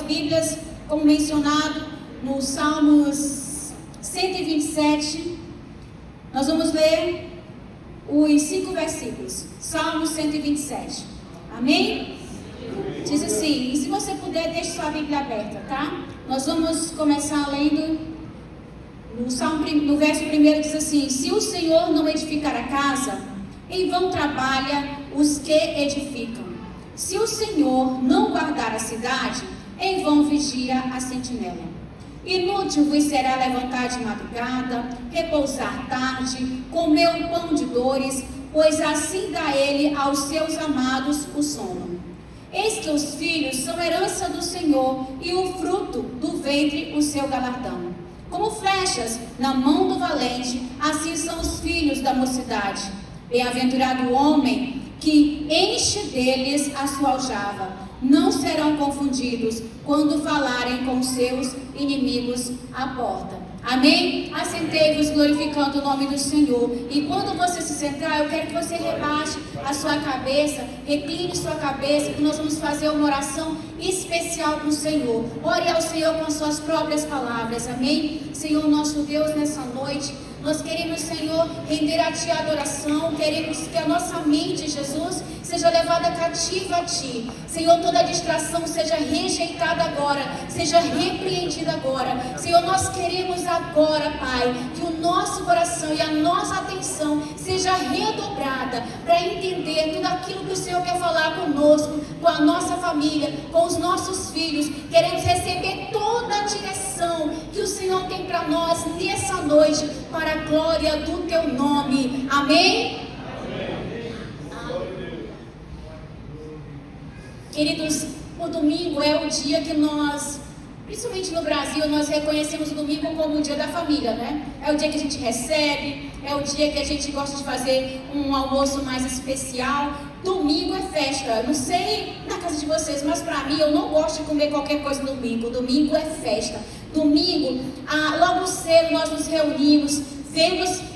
Bíblias, como mencionado, no Salmos 127, nós vamos ler os 5 versículos. Salmos 127. Amém? Diz assim, e se você puder, deixe sua Bíblia aberta, tá? Nós vamos começar lendo no verso 1, diz assim: se o Senhor não edificar a casa, em vão trabalha os que edificam. Se o Senhor não guardar a cidade, em vão vigia a sentinela. Inútil vos será levantar de madrugada, repousar tarde, comer um pão de dores, pois assim dá ele aos seus amados o sono. Eis que os filhos são herança do Senhor, e o fruto do ventre o seu galardão. Como flechas na mão do valente, assim são os filhos da mocidade. Bem-aventurado o homem que enche deles a sua aljava. Não serão confundidos quando falarem com seus inimigos à porta. Amém? Assentei-vos glorificando o nome do Senhor. E quando você se sentar, eu quero que você rebaixe a sua cabeça, recline sua cabeça, que nós vamos fazer uma oração especial para o Senhor. Ore ao Senhor com as suas próprias palavras. Amém? Senhor nosso Deus, nessa noite, nós queremos, Senhor, render a Ti a adoração. Queremos que a nossa mente, Jesus, seja levada cativa a Ti. Senhor, toda distração seja rejeitada agora, seja repreendida agora. Senhor, nós queremos agora, Pai, que o nosso coração e a nossa atenção seja redobrada para entender tudo aquilo que o Senhor quer falar conosco, com a nossa família, com os nossos filhos. Queremos receber toda a direção que o Senhor tem para nós nessa noite, para a glória do Teu nome. Amém? Queridos, o domingo é o dia que nós, principalmente no Brasil, nós reconhecemos o domingo como o dia da família, né? É o dia que a gente recebe, é o dia que a gente gosta de fazer um almoço mais especial. Domingo é festa. Eu não sei na casa de vocês, mas para mim, eu não gosto de comer qualquer coisa no domingo. Domingo é festa. Domingo, logo cedo nós nos reunimos,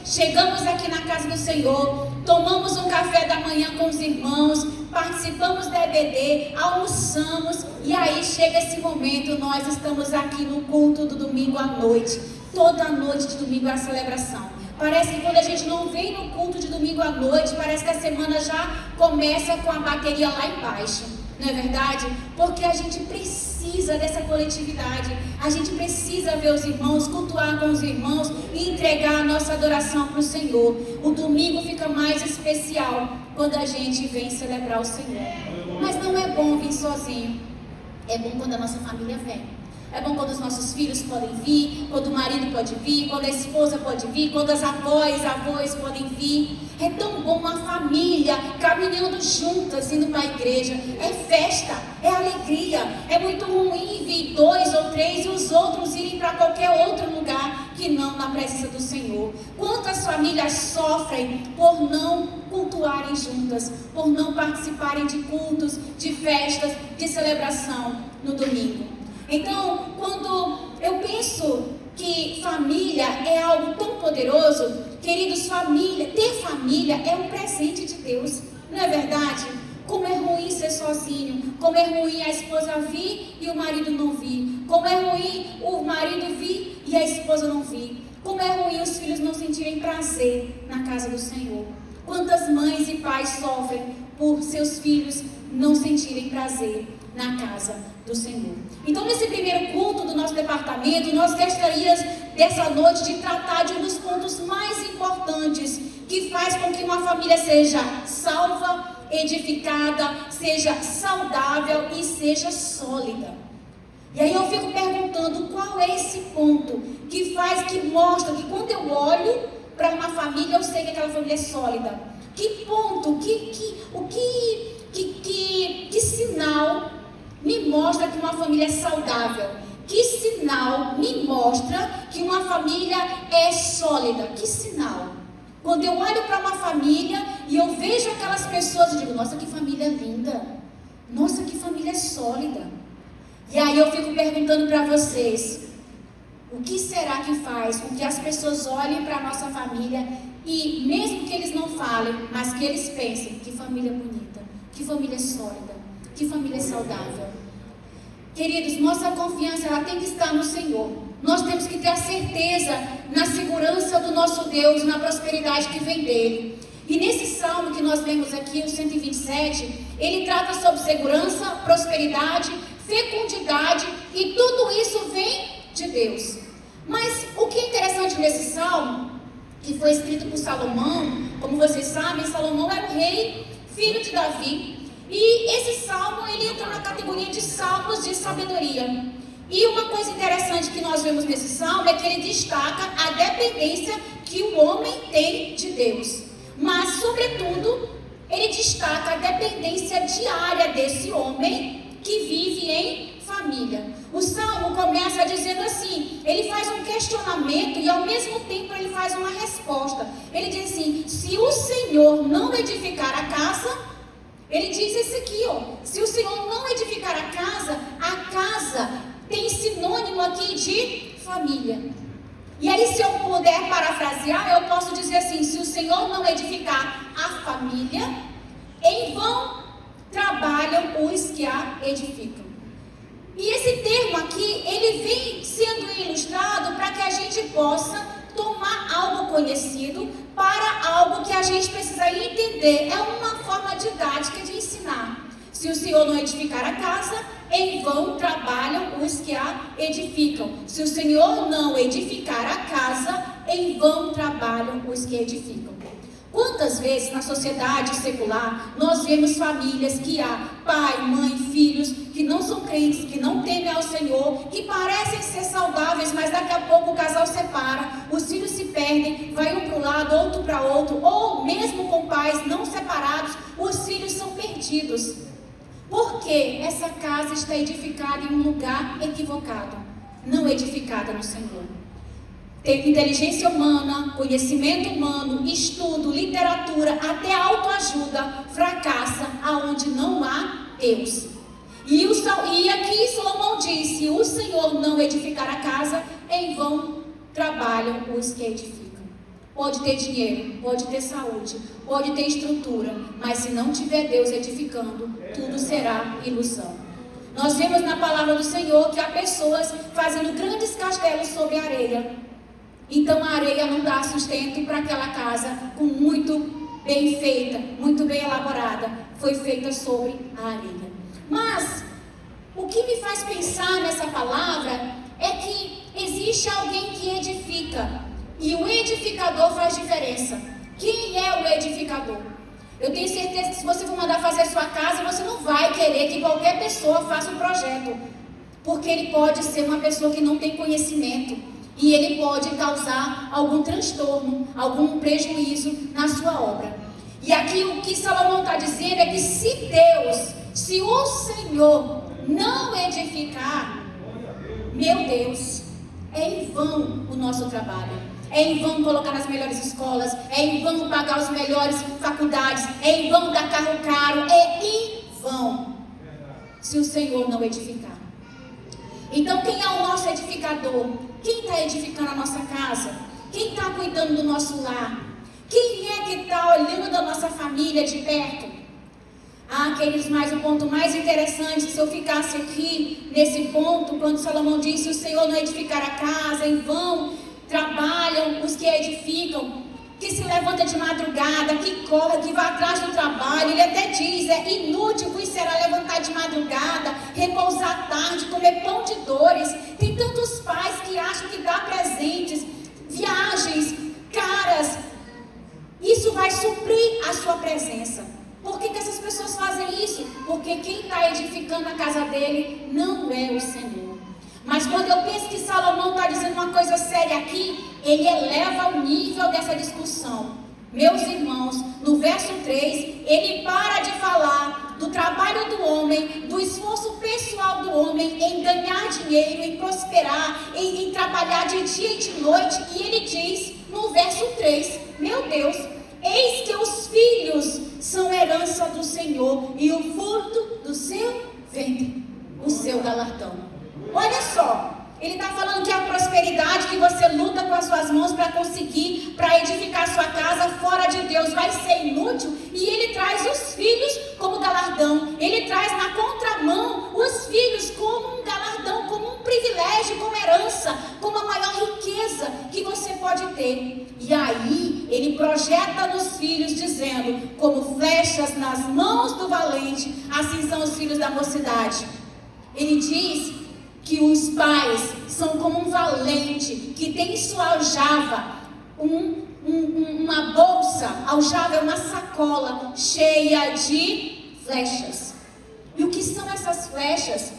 chegamos aqui na casa do Senhor, tomamos um café da manhã com os irmãos, participamos da EBD, almoçamos, e aí chega esse momento, nós estamos aqui no culto do domingo à noite. Toda noite de domingo é a celebração. Parece que quando a gente não vem no culto de domingo à noite, parece que a semana já começa com a bateria lá embaixo. Não é verdade? Porque a gente precisa dessa coletividade. A gente precisa ver os irmãos, cultuar com os irmãos e entregar a nossa adoração para o Senhor. O domingo fica mais especial quando a gente vem celebrar o Senhor. Mas não é bom vir sozinho. É bom quando a nossa família vem. É bom quando os nossos filhos podem vir, quando o marido pode vir, quando a esposa pode vir, quando as avós podem vir. É tão bom uma família caminhando juntas, indo para a igreja. É festa, é alegria. É muito ruim vir 2 ou 3 e os outros irem para qualquer outro lugar que não na presença do Senhor. Quantas famílias sofrem por não cultuarem juntas, por não participarem de cultos, de festas, de celebração no domingo. Então, quando eu penso que família é algo tão poderoso, queridos, ter família é um presente de Deus, não é verdade? Como é ruim ser sozinho, como é ruim a esposa vir e o marido não vir, como é ruim o marido vir e a esposa não vir, como é ruim os filhos não sentirem prazer na casa do Senhor. Quantas mães e pais sofrem por seus filhos não sentirem prazer na casa do Senhor. Então, nesse primeiro culto do nosso departamento, nós gostaríamos dessa noite de tratar de um dos pontos mais importantes que faz com que uma família seja salva, edificada, seja saudável e seja sólida. E aí eu fico perguntando qual é esse ponto que mostra que quando eu olho para uma família, eu sei que aquela família é sólida. Que ponto, que sinal me mostra que uma família é saudável? Que sinal me mostra que uma família é sólida? Que sinal? Quando eu olho para uma família e eu vejo aquelas pessoas, eu digo, nossa, que família linda. Nossa, que família sólida. E aí eu fico perguntando para vocês, o que será que faz com que as pessoas olhem para a nossa família e mesmo que eles não falem, mas que eles pensem, que família bonita, que família sólida, que família saudável. Queridos, nossa confiança ela tem que estar no Senhor. Nós temos que ter a certeza na segurança do nosso Deus, na prosperidade que vem dele. E nesse salmo que nós lemos aqui, o 127, ele trata sobre segurança, prosperidade, fecundidade, e tudo isso vem de Deus. Mas o que é interessante nesse salmo, que foi escrito por Salomão, como vocês sabem, Salomão era o rei, filho de Davi, e esse salmo ele entra na categoria de salmos de sabedoria. E uma coisa interessante que nós vemos nesse salmo é que ele destaca a dependência que o homem tem de Deus. Mas, sobretudo, ele destaca a dependência diária desse homem que vive em família. O salmo começa dizendo assim, ele faz um questionamento e ao mesmo tempo ele faz uma resposta. Ele diz assim, se o Senhor não edificar a casa, ele diz isso aqui, ó, se o Senhor não edificar a casa tem sinônimo aqui de família. E aí, se eu puder parafrasear, eu posso dizer assim, se o Senhor não edificar a família, em vão trabalham os que a edificam. E esse termo aqui, ele vem sendo ilustrado para que a gente possa tomar algo conhecido para algo que a gente precisa entender. É uma forma didática de ensinar. Se o Senhor não edificar a casa, em vão trabalham os que a edificam. Se o Senhor não edificar a casa, em vão trabalham os que edificam. Quantas vezes na sociedade secular nós vemos famílias que há pai, mãe, filhos que não são crentes, que não temem ao Senhor, que parecem ser saudáveis, mas daqui a pouco o casal separa, os filhos se perdem, vai um para um lado, outro para outro, ou mesmo com pais não separados, os filhos são perdidos. Porque essa casa está edificada em um lugar equivocado, não edificada no Senhor. Tem inteligência humana, conhecimento humano, estudo, literatura, até autoajuda, fracassa aonde não há Deus. E aqui Salomão diz, se o Senhor não edificar a casa, em vão trabalham os que edificam. Pode ter dinheiro, pode ter saúde, pode ter estrutura, mas se não tiver Deus edificando, tudo será ilusão. Nós vemos na palavra do Senhor que há pessoas fazendo grandes castelos sobre a areia. Então a areia não dá sustento para aquela casa com muito bem feita, muito bem elaborada. Foi feita sobre a areia. Mas o que me faz pensar nessa palavra é que existe alguém que edifica. E o edificador faz diferença. Quem é o edificador? Eu tenho certeza que se você for mandar fazer a sua casa, você não vai querer que qualquer pessoa faça um projeto. Porque ele pode ser uma pessoa que não tem conhecimento. E ele pode causar algum transtorno, algum prejuízo na sua obra. E aqui o que Salomão está dizendo é que se o Senhor não edificar, meu Deus, é em vão o nosso trabalho. É em vão colocar nas melhores escolas, é em vão pagar as melhores faculdades, é em vão dar carro caro, é em vão, se o Senhor não edificar. Então quem é o nosso edificador? Quem está edificando a nossa casa? Quem está cuidando do nosso lar? Quem é que está olhando da nossa família de perto? Queridos, mas o ponto mais interessante, se eu ficasse aqui nesse ponto, quando Salomão disse, o Senhor não edificar a casa, em vão trabalham os que a edificam, que se levanta de madrugada, que corre, que vai atrás do trabalho. Ele até diz, é inútil vos será levantar de madrugada, repousar tarde, comer pão de dores. Tem tantos pais que acham que dá presentes, viagens caras, isso vai suprir a sua presença. Por que essas pessoas fazem isso? Porque quem está edificando a casa dele não é o Senhor. Mas quando eu penso que Salomão está dizendo uma coisa séria aqui, ele eleva o nível dessa discussão. Meus irmãos, no verso 3, ele para de falar do trabalho do homem, do esforço pessoal do homem em ganhar dinheiro, em prosperar, em trabalhar de dia e de noite. E ele diz no verso 3, meu Deus, eis que os filhos são herança do Senhor e o fruto do seu ventre, o seu galardão. Olha só, ele está falando que a prosperidade que você luta com as suas mãos para conseguir, para edificar sua casa fora de Deus vai ser inútil, e ele traz os filhos como galardão. Ele traz na contramão os filhos como um pede como herança, como a maior riqueza que você pode ter. E aí ele projeta nos filhos dizendo: como flechas nas mãos do valente, assim são os filhos da mocidade. Ele diz que os pais são como um valente que tem em sua aljava uma bolsa. Aljava é uma sacola cheia de flechas. E o que são essas flechas?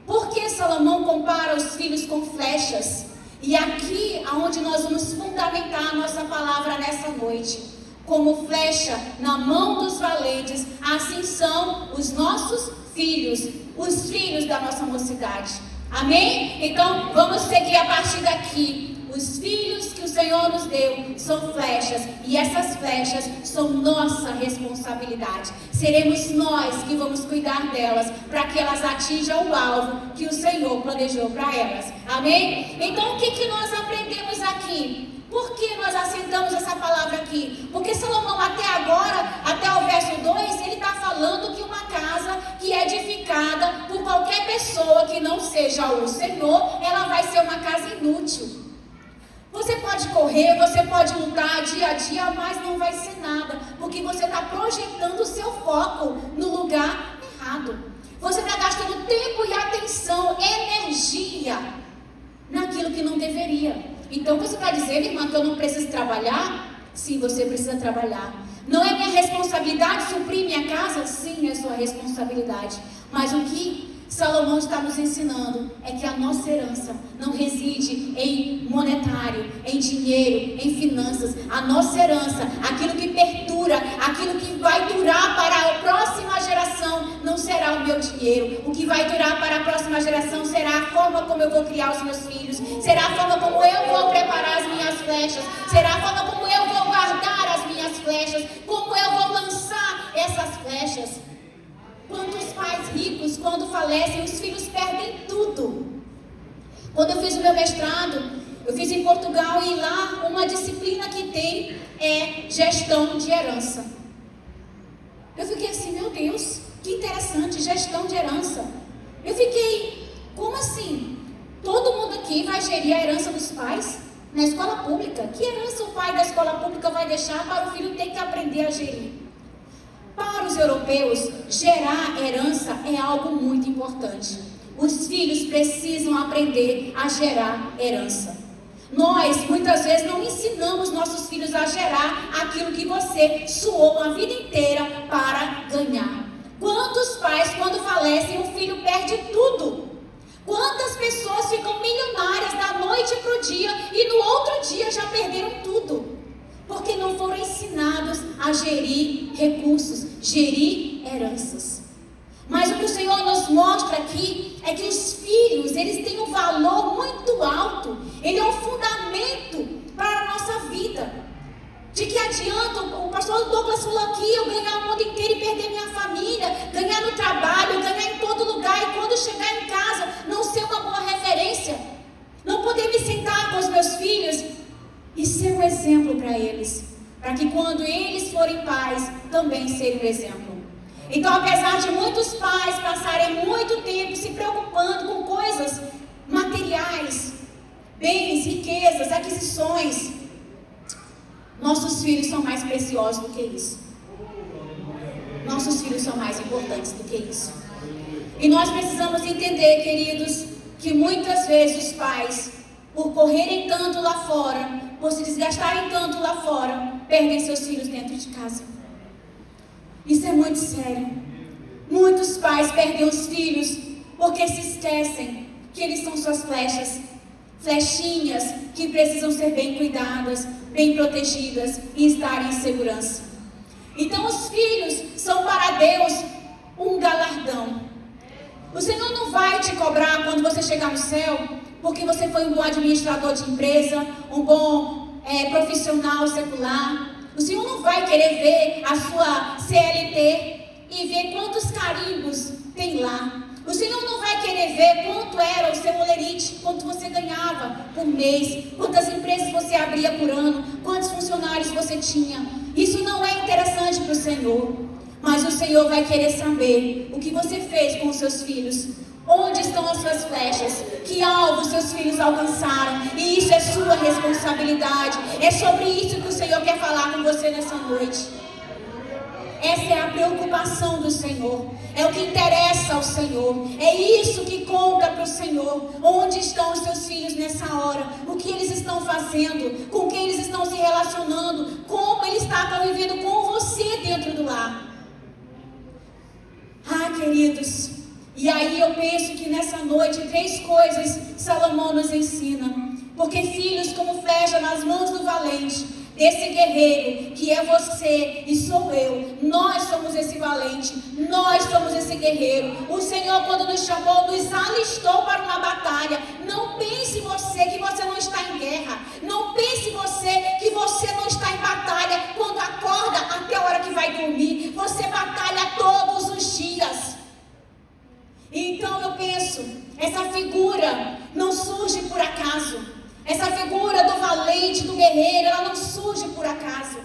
Por que Salomão compara os filhos com flechas? E aqui aonde nós vamos fundamentar a nossa palavra nessa noite. Como flecha na mão dos valentes, assim são os nossos filhos, os filhos da nossa mocidade. Amém? Então vamos seguir a partir daqui. Os filhos que o Senhor nos deu são flechas, e essas flechas são nossa responsabilidade. Seremos nós que vamos cuidar delas, para que elas atinjam o alvo que o Senhor planejou para elas. Amém? Então o que nós aprendemos aqui? Por que nós assentamos essa palavra aqui? Porque Salomão até agora, até o verso 2, ele está falando que uma casa que é edificada por qualquer pessoa que não seja o Senhor, ela vai ser uma casa inútil. Você pode correr, você pode lutar dia a dia, mas não vai ser nada, porque você está projetando o seu foco no lugar errado. Você está gastando tempo e atenção, energia, naquilo que não deveria. Então você está dizendo, irmã, que eu não preciso trabalhar? Sim, você precisa trabalhar. Não é minha responsabilidade suprir minha casa? Sim, é sua responsabilidade. Mas o que Salomão está nos ensinando é que a nossa herança não reside em monetário, em dinheiro, em finanças. A nossa herança, aquilo que perdura, aquilo que vai durar para a próxima geração, não será o meu dinheiro. O que vai durar para a próxima geração será a forma como eu vou criar os meus filhos, será a forma como eu vou preparar as minhas flechas, será a forma como eu vou guardar as minhas flechas, como eu vou lançar essas flechas. Quantos pais ricos, quando falecem, os filhos perdem tudo. Quando eu fiz o meu mestrado, eu fiz em Portugal, e lá uma disciplina que tem é gestão de herança. Eu fiquei assim, meu Deus, que interessante, gestão de herança. Eu fiquei, como assim? Todo mundo aqui vai gerir a herança dos pais na escola pública? Que herança o pai da escola pública vai deixar para o filho ter que aprender a gerir? Para os europeus, gerar herança é algo muito importante. Os filhos precisam aprender a gerar herança. Nós, muitas vezes, não ensinamos nossos filhos a gerar aquilo que você suou uma vida inteira para ganhar. Quantos pais, quando falecem, o filho perde tudo? Quantas pessoas ficam milionárias da noite para o dia e no outro dia já perderam tudo? Porque não foram ensinados a gerir recursos, gerir heranças. Mas o que o Senhor nos mostra aqui é que os filhos, eles têm um valor muito alto. Ele é um fundamento para a nossa vida. De que adianta, o pastor Douglas falou aqui, eu ganhar o mundo inteiro e perder minha família, ganhar no trabalho, ganhar em todo lugar, e quando chegar em casa, não ser uma boa referência, não poder me sentar com os meus filhos e ser um exemplo para eles, para que quando eles forem pais, também serem um exemplo. Então, apesar de muitos pais passarem muito tempo se preocupando com coisas materiais, bens, riquezas, aquisições, nossos filhos são mais preciosos do que isso. Nossos filhos são mais importantes do que isso. E nós precisamos entender, queridos, que muitas vezes os pais, por correrem tanto lá fora, por se desgastarem tanto lá fora, perdem seus filhos dentro de casa. Isso é muito sério. Muitos pais perdem os filhos porque se esquecem que eles são suas flechas, flechinhas que precisam ser bem cuidadas, bem protegidas e estarem em segurança. Então os filhos são para Deus um galardão. O Senhor não vai te cobrar quando você chegar no céu, porque você foi um bom administrador de empresa, um bom profissional secular. O Senhor não vai querer ver a sua CLT e ver quantos carimbos tem lá. O Senhor não vai querer ver quanto era o seu olerite, quanto você ganhava por mês, quantas empresas você abria por ano, quantos funcionários você tinha. Isso não é interessante para o Senhor. Mas o Senhor vai querer saber o que você fez com os seus filhos. Onde estão as suas flechas? Que alvo os seus filhos alcançaram. E isso é sua responsabilidade. É sobre isso que o Senhor quer falar com você nessa noite. Essa é a preocupação do Senhor. É o que interessa ao Senhor. É isso que conta para o Senhor. Onde estão os seus filhos nessa hora? O que eles estão fazendo? Com quem eles estão se relacionando? Como ele está convivendo com você dentro do lar? Queridos, e aí eu penso que nessa noite 3 coisas Salomão nos ensina. Porque filhos como flecha nas mãos do valente, desse guerreiro que é você e sou eu, nós somos esse valente, nós somos esse guerreiro. O Senhor, quando nos chamou, nos alistou para uma batalha. Não pense você que você não está em guerra. Não pense você que você não está em batalha quando acorda até a hora que vai dormir. Você batalha todos os dias. Então eu penso, essa figura não surge por acaso. Essa figura do valente, do guerreiro, ela não surge por acaso.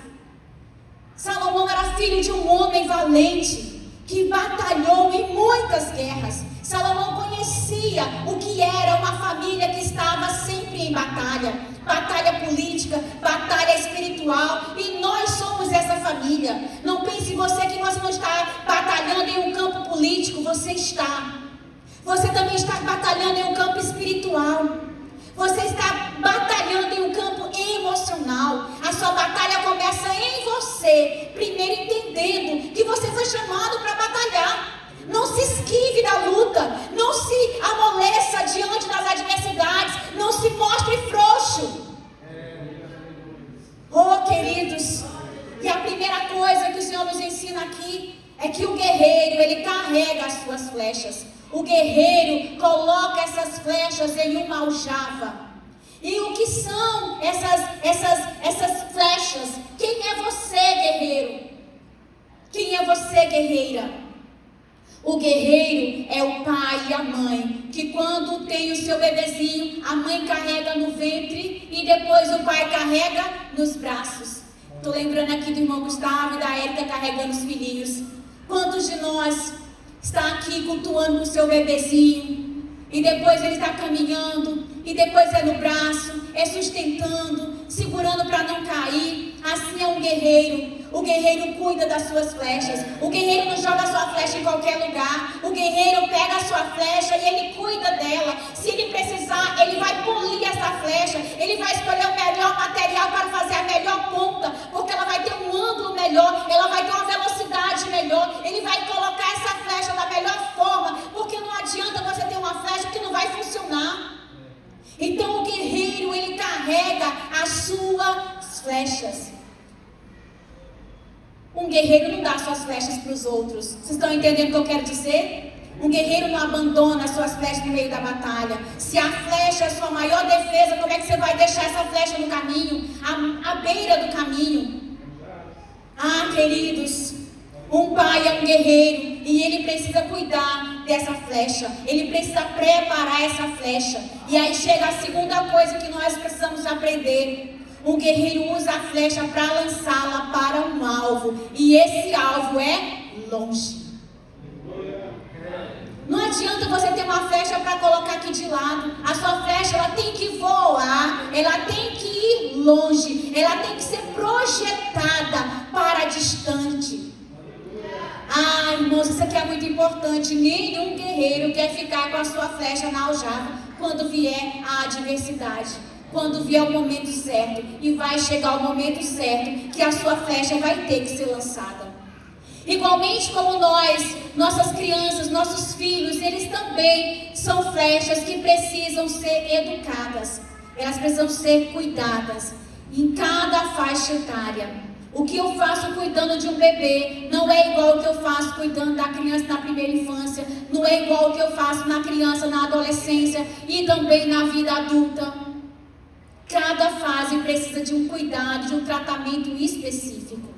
Salomão era filho de um homem valente, que batalhou em muitas guerras. Salomão conhecia o que era uma família que estava sempre em batalha. Batalha política, batalha espiritual. E nós somos essa família. Não pense você que você não está batalhando em um campo político. Você está. Você também está batalhando em um campo espiritual. Você está batalhando em um campo emocional. A sua batalha começa em você. Primeiro entendendo que você foi chamado para batalhar. Não se esquive da luta. Não se amoleça diante das adversidades. Não se mostre frouxo. Queridos, e a primeira coisa que o Senhor nos ensina aqui é que o guerreiro, ele carrega as suas flechas. O guerreiro coloca essas flechas em uma aljava. E o que são essas flechas? Quem é você, guerreiro? Quem é você, guerreira? O guerreiro é o pai e a mãe, que quando tem o seu bebezinho, a mãe carrega no ventre e depois o pai carrega nos braços. Estou lembrando aqui do irmão Gustavo e da Érica carregando os filhinhos. Quantos de nós está aqui cultuando o seu bebezinho, e depois ele está caminhando, e depois é no braço, é sustentando, segurando para não cair? Assim é um guerreiro. O guerreiro cuida das suas flechas. O guerreiro não joga a sua flecha em qualquer lugar. O guerreiro pega a sua flecha e ele cuida dela. Se ele precisar, ele vai polir essa flecha. Ele vai escolher o melhor material para fazer a melhor ponta, porque ela vai ter um ângulo melhor, ela vai ter uma velocidade melhor. Ele vai colocar essa flecha da melhor forma, porque não adianta você ter uma flecha que não vai funcionar. Então o guerreiro, ele carrega as suas flechas. Um guerreiro não dá suas flechas para os outros. Vocês estão entendendo o que eu quero dizer? Um guerreiro não abandona as suas flechas no meio da batalha. Se a flecha é a sua maior defesa, como é que você vai deixar essa flecha no caminho? À beira do caminho. Queridos, um pai é um guerreiro e ele precisa cuidar dessa flecha. Ele precisa preparar essa flecha. E aí chega a segunda coisa que nós precisamos aprender. Um guerreiro usa a flecha para lançá-la para um alvo. E esse alvo é longe. Não adianta você ter uma flecha para colocar aqui de lado. A sua flecha, ela tem que voar. Ela tem que ir longe. Ela tem que ser projetada para distante. Irmãos, isso aqui é muito importante. Nenhum guerreiro quer ficar com a sua flecha na aljava quando vier a adversidade. Quando vier o momento certo. E vai chegar o momento certo que a sua flecha vai ter que ser lançada. Igualmente como nós, nossas crianças, nossos filhos, eles também são flechas que precisam ser educadas. Elas precisam ser cuidadas em cada faixa etária. O que eu faço cuidando de um bebê não é igual ao que eu faço cuidando da criança na primeira infância. Não é igual ao que eu faço na criança na adolescência e também na vida adulta. Cada fase precisa de um cuidado, de um tratamento específico.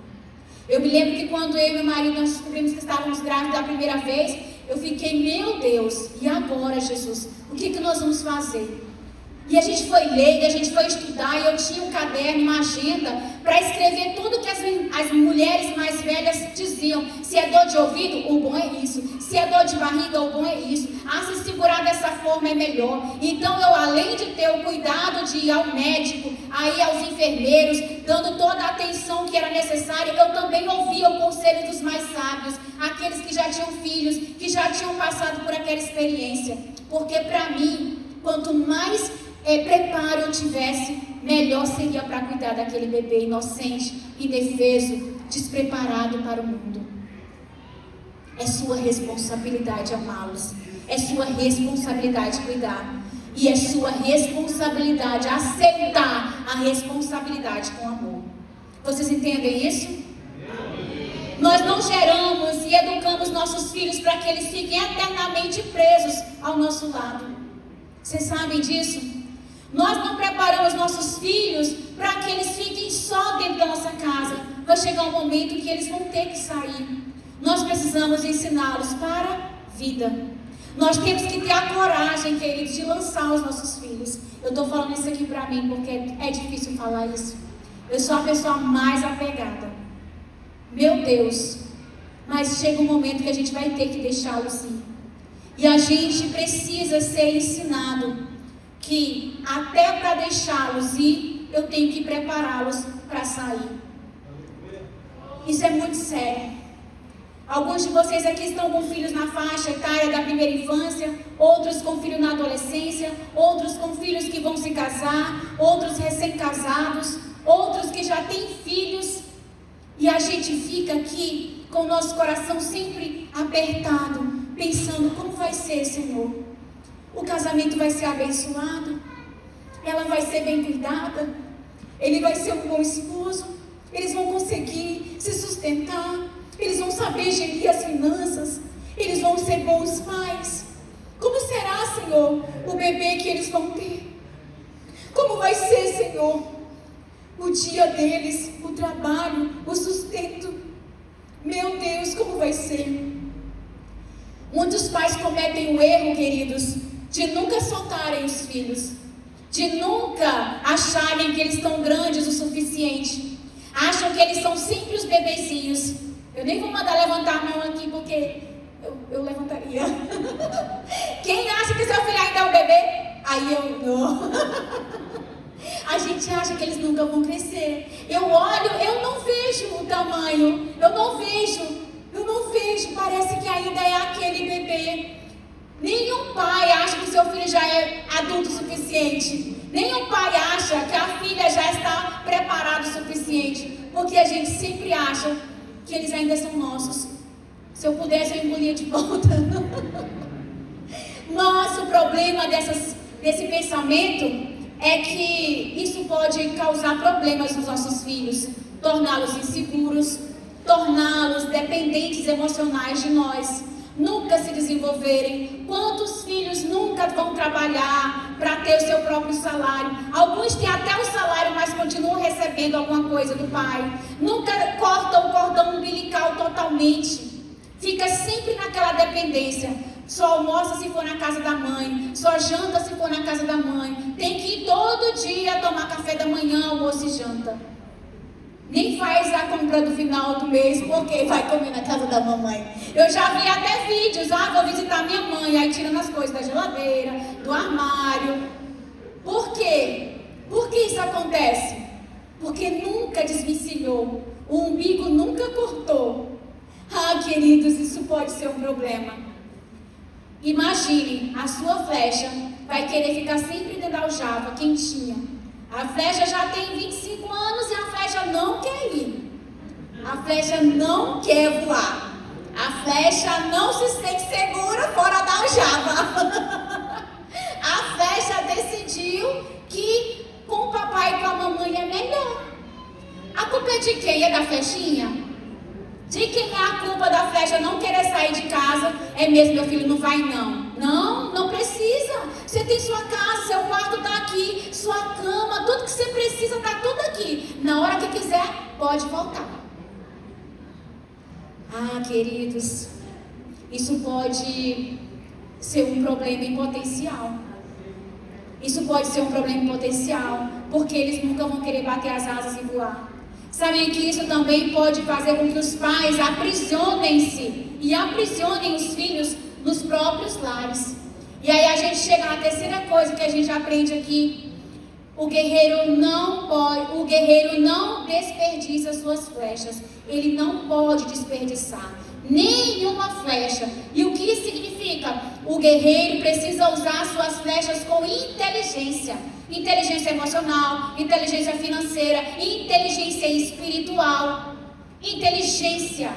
Eu me lembro que quando eu e meu marido nós descobrimos que estávamos grávidos da primeira vez, eu fiquei, meu Deus, e agora, Jesus? O que nós vamos fazer? E a gente foi ler, a gente foi estudar, e eu tinha um caderno, uma agenda, para escrever tudo que as mulheres mais velhas diziam. Se é dor de ouvido, o bom é isso. Se é dor de barriga, o bom é isso. Ah, se segurar dessa forma é melhor. Então eu, além de ter o cuidado de ir ao médico, aí aos enfermeiros, dando toda a atenção que era necessária, eu também ouvia o conselho dos mais sábios, aqueles que já tinham filhos, que já tinham passado por aquela experiência. Porque para mim, quanto mais preparo eu tivesse, melhor seria para cuidar daquele bebê inocente, indefeso, despreparado para o mundo. É sua responsabilidade amá-los, é sua responsabilidade cuidar, e é sua responsabilidade aceitar a responsabilidade com amor. Vocês entendem isso? Nós não geramos e educamos nossos filhos para que eles fiquem eternamente presos ao nosso lado. Vocês sabem disso? Nós não preparamos nossos filhos para que eles fiquem só dentro da nossa casa. Vai chegar um momento que eles vão ter que sair. Nós precisamos ensiná-los para a vida. Nós temos que ter a coragem, queridos, de lançar os nossos filhos. Eu estou falando isso aqui para mim porque é difícil falar isso. Eu sou a pessoa mais apegada. Meu Deus. Mas chega um momento que a gente vai ter que deixá-los ir. E a gente precisa ser ensinado que até para deixá-los ir, eu tenho que prepará-los para sair. Isso é muito sério. Alguns de vocês aqui estão com filhos na faixa etária da primeira infância, outros com filhos na adolescência, outros com filhos que vão se casar, outros recém-casados, outros que já têm filhos, e a gente fica aqui com o nosso coração sempre apertado, pensando: como vai ser, Senhor? O casamento vai ser abençoado? Ela vai ser bem cuidada? Ele vai ser um bom esposo? Eles vão conseguir se sustentar? Eles vão saber gerir as finanças? Eles vão ser bons pais? Como será, Senhor, o bebê que eles vão ter? Como vai ser, Senhor, o dia deles, o trabalho, o sustento? Meu Deus, como vai ser? Muitos pais cometem o erro, queridos, de nunca soltarem os filhos, de nunca acharem que eles estão grandes o suficiente. Acham que eles são sempre os bebezinhos. Eu nem vou mandar levantar a mão aqui porque eu levantaria. Quem acha que seu filho ainda é um bebê? Aí eu não. A gente acha que eles nunca vão crescer. Eu olho, eu não vejo o tamanho, eu não vejo, parece que ainda é aquele bebê. Nenhum pai acha que seu filho já é adulto o suficiente. Nenhum pai acha que a filha já está preparada o suficiente. Porque a gente sempre acha que eles ainda são nossos. Se eu pudesse, eu engolia de volta. Mas o problema desse pensamento é que isso pode causar problemas nos nossos filhos, torná-los inseguros, torná-los dependentes emocionais de nós, nunca se desenvolverem. Quantos filhos nunca vão trabalhar para ter o seu próprio salário? Alguns têm até o salário, mas continuam recebendo alguma coisa do pai. Nunca cortam o cordão umbilical totalmente. Fica sempre naquela dependência. Só almoça se for na casa da mãe, só janta se for na casa da mãe. Tem que ir todo dia tomar café da manhã, almoço e janta. Nem faz a compra do final do mês porque vai comer na casa da mamãe. Eu já vi até vídeos: vou visitar minha mãe, aí tirando as coisas da geladeira, do armário. Por quê? Por que isso acontece? Porque nunca desvencilhou, o umbigo nunca cortou. Queridos, isso pode ser um problema. Imagine, a sua flecha vai querer ficar sempre dentro da aljava, quentinha. A flecha já tem 25 anos e a flecha não quer ir. A flecha não quer voar. A flecha não se sente segura fora da aljava. A flecha decidiu que com o papai e com a mamãe é melhor. A culpa é de quem? É da flechinha? De quem é a culpa da flecha não querer sair de casa? É mesmo, meu filho, não vai não. Não precisa. Você tem sua casa, seu quarto está aqui, sua cama, tudo que você precisa está tudo aqui. Na hora que quiser, pode voltar. Queridos, isso pode ser um problema em potencial. Isso pode ser um problema em potencial, porque eles nunca vão querer bater as asas e voar. Sabem que isso também pode fazer com que os pais aprisionem-se e aprisionem os filhos nos próprios lares. E aí a gente chega na terceira coisa que a gente aprende aqui. O guerreiro não desperdiça suas flechas. Ele não pode desperdiçar nenhuma flecha. E o que isso significa? O guerreiro precisa usar suas flechas com inteligência. Inteligência emocional, inteligência financeira, inteligência espiritual. Inteligência.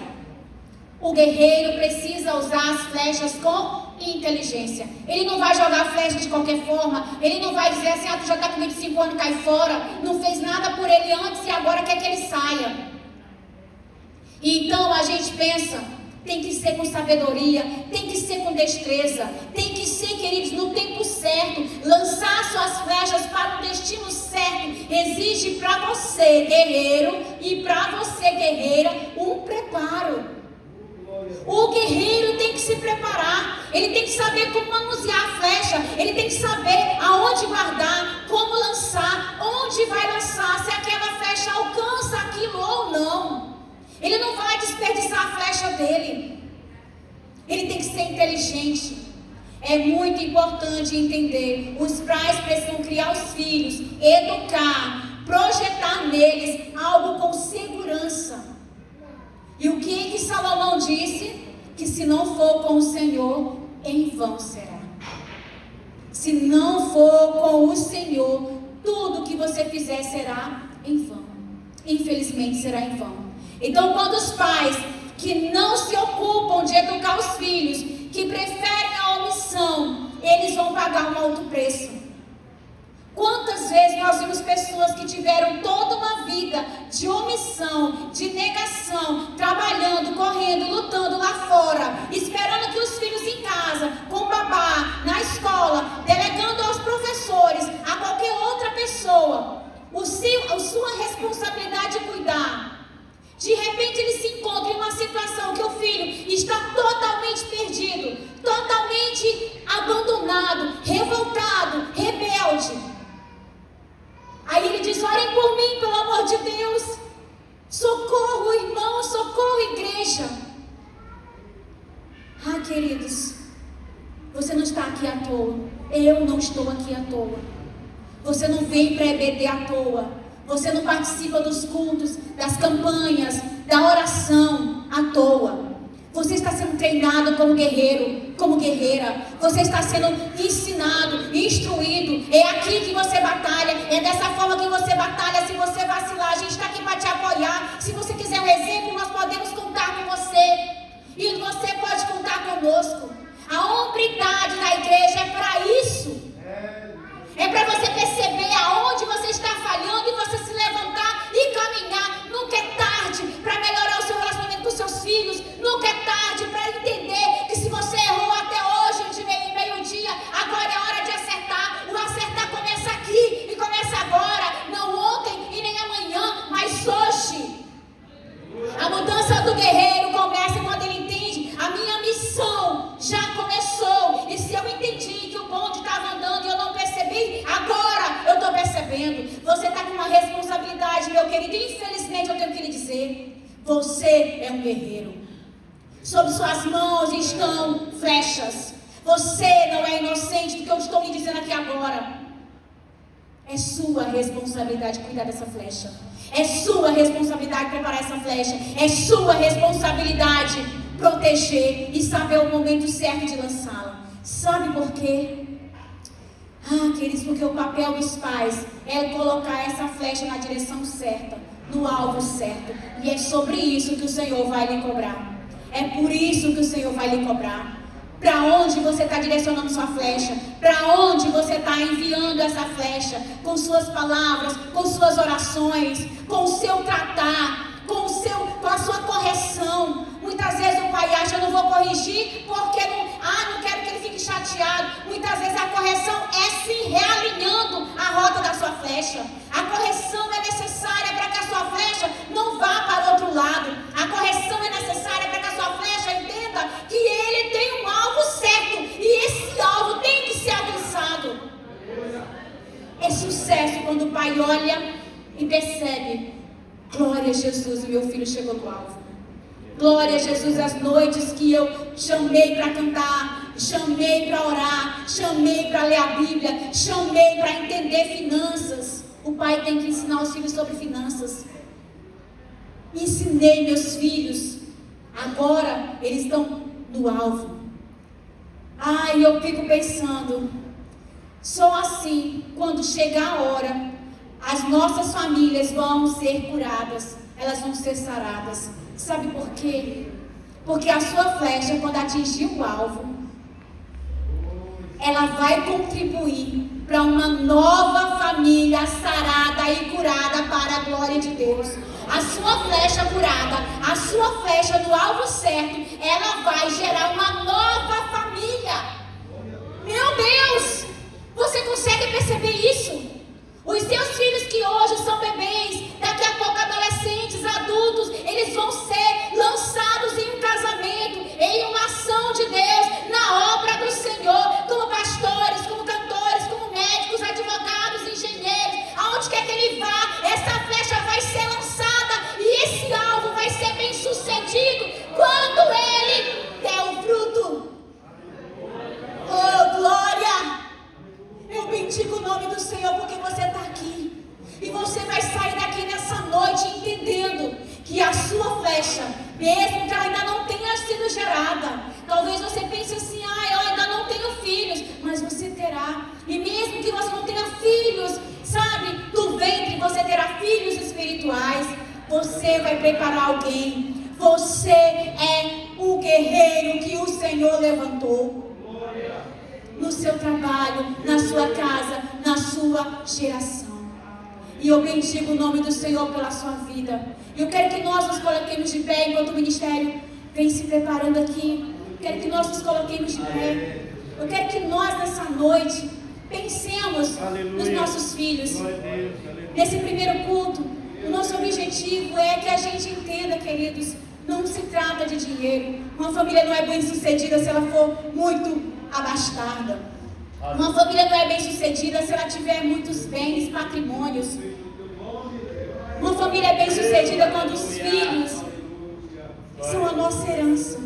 O guerreiro precisa usar as flechas com inteligência. Ele não vai jogar flecha de qualquer forma. Ele não vai dizer assim: tu já está com 25 anos, cai fora. Não fez nada por ele antes e agora quer que ele saia. Então a gente pensa, tem que ser com sabedoria, tem que ser com destreza, tem que ser, queridos, no tempo certo. Lançar suas flechas para o destino certo exige para você, guerreiro, e para você, guerreira, um preparo. O guerreiro tem que se preparar, ele tem que saber como manusear a flecha, ele tem que saber aonde guardar, como lançar, onde vai lançar, se aquela flecha alcança aquilo ou não. Ele não vai desperdiçar a flecha dele. Ele tem que ser inteligente. É muito importante entender. Os pais precisam criar os filhos, educar, projetar neles algo com segurança. E o que Salomão disse? Que se não for com o Senhor, em vão será. Se não for com o Senhor, tudo que você fizer será em vão. Infelizmente será em vão. Então, quando os pais que não se ocupam de educar os filhos, que preferem a omissão, eles vão pagar um alto preço. Quantas vezes nós vimos pessoas que tiveram toda uma vida de omissão, de negação, trabalhando, correndo, lutando lá fora, esperando que os filhos em casa, com babá, na escola, delegando aos professores, a qualquer outra pessoa, a sua responsabilidade de cuidar. De repente ele se encontra em uma situação que o filho está totalmente perdido, totalmente abandonado, revoltado, rebelde. Aí ele diz: orem por mim, pelo amor de Deus. Socorro, irmão, socorro, igreja. Queridos, você não está aqui à toa. Eu não estou aqui à toa. Você não vem para EBD à toa. Você não participa dos cultos, das campanhas, da oração à toa. Você está sendo treinado como guerreiro, como guerreira. Você está sendo ensinado, instruído. É aqui que você batalha, é dessa forma que você batalha. Se você vacilar, a gente está aqui para te apoiar. Se você quiser um exemplo, nós podemos contar com você. E você pode contar conosco. A hombridade da igreja é para isso. É para você perceber aonde você está falhando e você se levantar e caminhar. Nunca é tarde para melhorar o seu relacionamento com seus filhos. Nunca é tarde para entender que se você errou até hoje, de meio-dia, agora é hora de acertar. O acertar começa aqui e começa agora. Não ontem e nem amanhã, mas hoje. A mudança do guerreiro começa quando ele entende: a minha missão já começou. E se eu entendi que o bonde estava andando e eu não percebi, agora eu estou percebendo. Você está com uma responsabilidade, meu querido. Infelizmente eu tenho que lhe dizer: você é um guerreiro. Sob suas mãos estão flechas. Você não é inocente do que eu estou lhe dizendo aqui agora. É sua responsabilidade cuidar dessa flecha. É sua responsabilidade preparar essa flecha. É sua responsabilidade proteger e saber o momento certo de lançá-la. Sabe por quê? Queridos, porque o papel dos pais é colocar essa flecha na direção certa, no alvo certo. E é sobre isso que o Senhor vai lhe cobrar. É por isso que o Senhor vai lhe cobrar. Para onde você está direcionando sua flecha? Para onde você está enviando essa flecha? Com suas palavras, com suas orações, com o seu tratar, com a sua correção. Muitas vezes o pai acha: eu não vou corrigir porque não quero que ele fique chateado. Muitas vezes a correção é se realinhando a rota da sua flecha. A correção é necessária para que a sua flecha não vá para o outro lado. A correção é necessária para que a sua flecha entenda que ele tem um alvo certo e esse alvo tem que ser alcançado. sucesso quando o pai olha e percebe: glória a Jesus, o meu filho chegou no alvo. Glória a Jesus, as noites que eu chamei para cantar, chamei para orar, chamei para ler a Bíblia, chamei para entender finanças. O pai tem que ensinar os filhos sobre finanças. Ensinei meus filhos, agora eles estão no alvo. Ai, eu fico pensando, só assim, quando chegar a hora, as nossas famílias vão ser curadas, elas vão ser saradas. Sabe por quê? Porque a sua flecha, quando atingir o alvo, ela vai contribuir para uma nova família sarada e curada para a glória de Deus. A sua flecha curada, a sua flecha no alvo certo, ela vai gerar uma nova família. Meu Deus! Você consegue perceber isso? Os seus filhos que hoje são bebês, daqui a pouco adolescentes, adultos, eles vão ser lançados em um casamento, em uma ação de Deus, na obra do Senhor, como pastores, como cantores, como médicos, advogados, engenheiros. Aonde quer que ele vá, essa flecha vai ser lançada e esse alvo vai ser bem sucedido quando ele der o fruto. Oh, glória! Eu bendigo o nome do Senhor porque você está aqui. E você vai sair daqui nessa noite entendendo que a sua flecha, mesmo que ela ainda não tenha sido gerada, talvez você pense assim: eu ainda não tenho filhos, mas você terá. E mesmo que você não tenha filhos, sabe, do ventre você terá filhos espirituais. Você vai preparar alguém. Você é o guerreiro que o Senhor levantou. No seu trabalho, na sua casa, na sua geração. E eu bendigo o nome do Senhor pela sua vida. Eu quero que nós nos coloquemos de pé enquanto o ministério vem se preparando aqui. Quero que nós nos coloquemos de pé. Eu quero que nós nessa noite pensemos nos nossos filhos. Nesse primeiro culto, o nosso objetivo é que a gente entenda, queridos, não se trata de dinheiro. Uma família não é bem sucedida se ela for muito abastada. Uma família não é bem sucedida se ela tiver muitos bens, patrimônios. Uma família é bem sucedida quando os filhos são a nossa herança.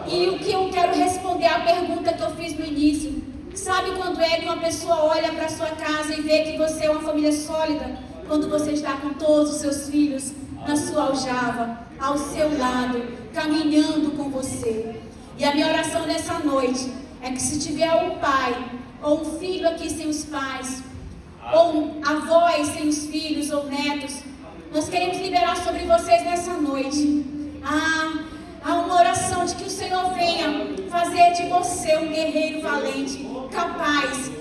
E o que eu quero responder à pergunta que eu fiz no início: sabe quando é que uma pessoa olha para sua casa e vê que você é uma família sólida? Quando você está com todos os seus filhos na sua aljava, ao seu lado, caminhando com você. E a minha oração nessa noite é que, se tiver um pai ou um filho aqui sem os pais, ou avós sem os filhos ou netos, nós queremos liberar sobre vocês nessa noite há uma oração de que o Senhor venha fazer de você um guerreiro valente, capaz,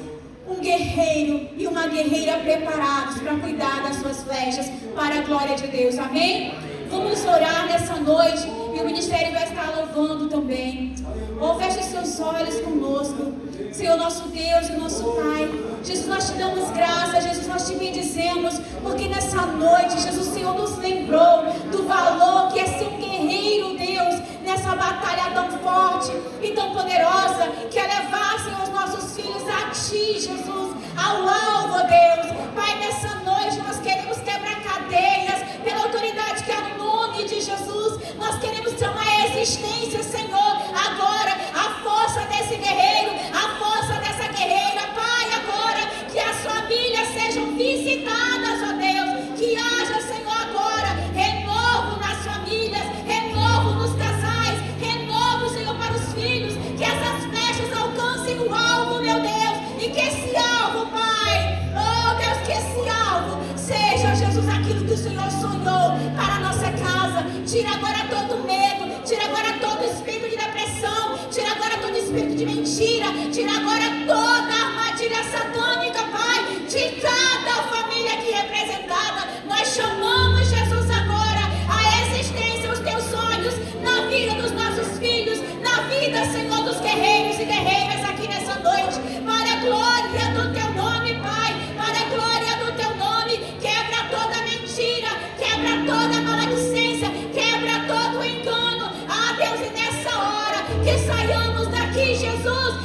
um guerreiro e uma guerreira preparados para cuidar das suas flechas para a glória de Deus. Amém? Vamos orar nessa noite e o ministério vai estar louvando também. Feche os seus olhos conosco. Senhor, nosso Deus e nosso Pai, Jesus, nós te damos graças, Jesus, nós te bendizemos, porque nessa noite, Jesus, o Senhor nos lembrou do valor que é ser um guerreiro, Deus, nessa batalha tão forte e tão poderosa, que é levar, Senhor, os nossos filhos a Ti, Jesus, ao alvo, Deus. Pai, nessa noite nós queremos quebrar cadeias pela autoridade que há no nome de Jesus. Nós queremos chamar a existência, Senhor, agora, a força desse guerreiro, a força dessa guerreira. Pai, agora, que as famílias sejam visitadas, ó Deus, que haja, Senhor, agora, renovo nas famílias, renovo nos casais, renovo, Senhor, para os filhos, que essas flechas alcancem o alvo, meu Deus, e que esse alvo, Pai, oh Deus, que esse alvo seja, Jesus, aquilo que o Senhor sonhou para a nossa casa. Tira agora todo medo, tira agora todo espírito de depressão, tira agora todo espírito de mentira, tira agora toda armadilha satânica, Pai, de cada família aqui representada. Nós chamamos, Jesus, agora a existência, os teus sonhos na vida dos nossos filhos, na vida, Senhor, dos guerreiros e guerreiras aqui nessa noite, para a glória do teu nome, Pai, para a glória do teu nome. Quebra toda mentira, quebra toda maledicência, quebra todo engano. Deus, e nessa hora que saiamos daqui, Jesus,